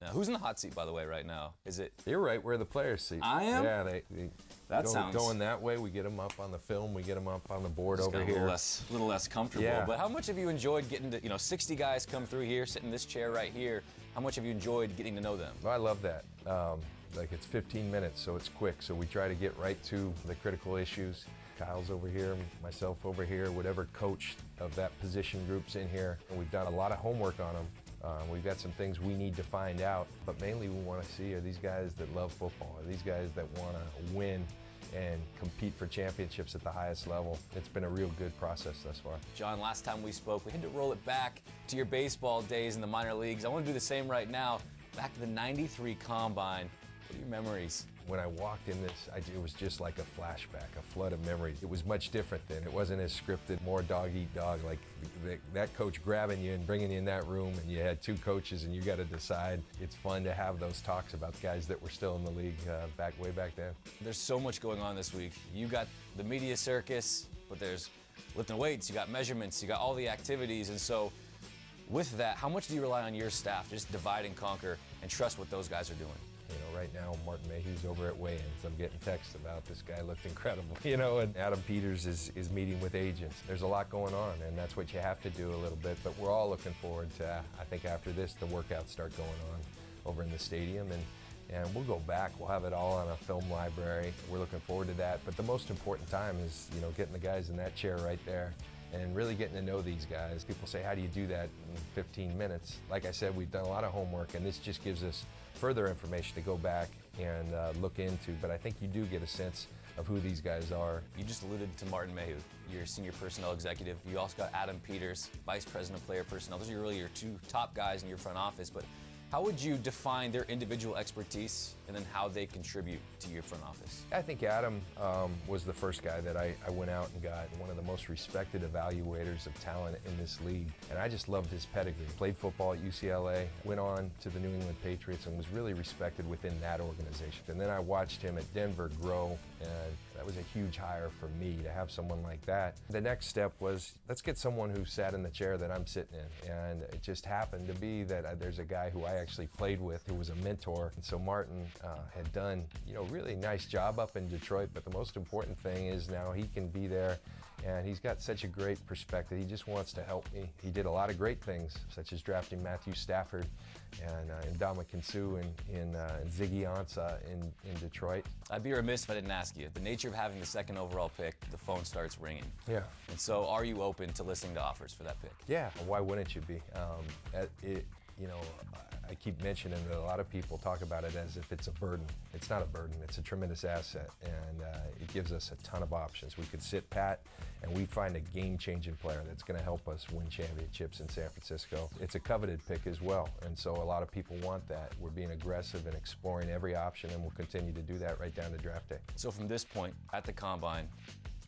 Now, who's in the hot seat, by the way, right now? Is it? You're right. We're the players' seat. I am? Yeah, they going that way. We get them up on the film. We get them up on the board over here. A little less comfortable. Yeah. But how much have you enjoyed getting to, 60 guys come through here, sit in this chair right here. How much have you enjoyed getting to know them? Well, I love that. Like it's 15 minutes, so it's quick. So we try to get right to the critical issues. Kyle's over here, myself over here, whatever coach of that position group's in here. And we've done a lot of homework on them. We've got some things we need to find out, but mainly we want to see, are these guys that love football? Are these guys that want to win and compete for championships at the highest level? It's been a real good process thus far. John, last time we spoke, we had to roll it back to your baseball days in the minor leagues. I want to do the same right now. Back to the '93 Combine. What are your memories? When I walked in this, it was just like a flashback, a flood of memories. It was much different then. It wasn't as scripted, more dog eat dog, like that coach grabbing you and bringing you in that room, and you had two coaches and you got to decide. It's fun to have those talks about the guys that were still in the league way back then. There's so much going on this week. You got the media circus, but there's lifting weights, you got measurements, you got all the activities, and so with that, how much do you rely on your staff, just divide and conquer and trust what those guys are doing? Right now, Martin Mayhew's over at weigh-ins. I'm getting texts about this guy looked incredible, and Adam Peters is meeting with agents. There's a lot going on, and that's what you have to do a little bit, but we're all looking forward to, I think after this, the workouts start going on over in the stadium, and we'll go back. We'll have it all on a film library. We're looking forward to that, but the most important time is, getting the guys in that chair right there and really getting to know these guys. People say, how do you do that in 15 minutes? Like I said, we've done a lot of homework, and this just gives us further information to go back and look into, but I think you do get a sense of who these guys are. You just alluded to Martin Mayhew, your senior personnel executive. You also got Adam Peters, vice president of player personnel. Those are really your two top guys in your front office, but how would you define their individual expertise and then how they contribute to your front office? I think Adam was the first guy that I went out and got, one of the most respected evaluators of talent in this league. And I just loved his pedigree. Played football at UCLA, went on to the New England Patriots, and was really respected within that organization. And then I watched him at Denver grow, and that was a huge hire for me to have someone like that. The next step was, let's get someone who sat in the chair that I'm sitting in. And it just happened to be that there's a guy who I actually played with who was a mentor. And so Martin had done, really nice job up in Detroit, but the most important thing is now he can be there, and he's got such a great perspective. He just wants to help me. He did a lot of great things, such as drafting Matthew Stafford and Ndamukong Suh and Ziggy Ansah in Detroit. I'd be remiss if I didn't ask you. The nature of having the second overall pick, the phone starts ringing. Yeah. And so are you open to listening to offers for that pick? Yeah, why wouldn't you be? I keep mentioning that a lot of people talk about it as if it's a burden. It's not a burden, it's a tremendous asset, and it gives us a ton of options. We could sit pat and we find a game-changing player that's going to help us win championships in San Francisco. It's a coveted pick as well, and so a lot of people want that. We're being aggressive and exploring every option, and we'll continue to do that right down to draft day. So from this point, at the Combine,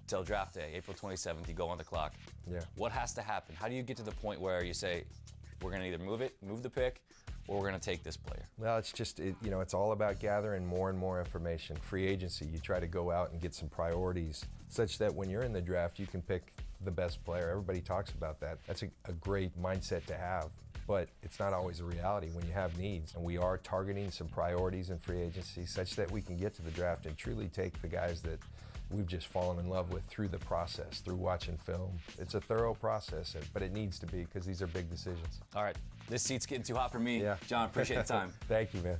till draft day, April 27th, you go on the clock. Yeah. What has to happen? How do you get to the point where you say, we're going to either move the pick, or we're going to take this player? Well, it's just, it's all about gathering more and more information. Free agency, you try to go out and get some priorities such that when you're in the draft, you can pick the best player. Everybody talks about that. That's a great mindset to have, but it's not always a reality when you have needs. And we are targeting some priorities in free agency such that we can get to the draft and truly take the guys that we've just fallen in love with through the process, through watching film. It's a thorough process, but it needs to be because these are big decisions. All right, this seat's getting too hot for me. Yeah. John, appreciate the time. Thank you, man.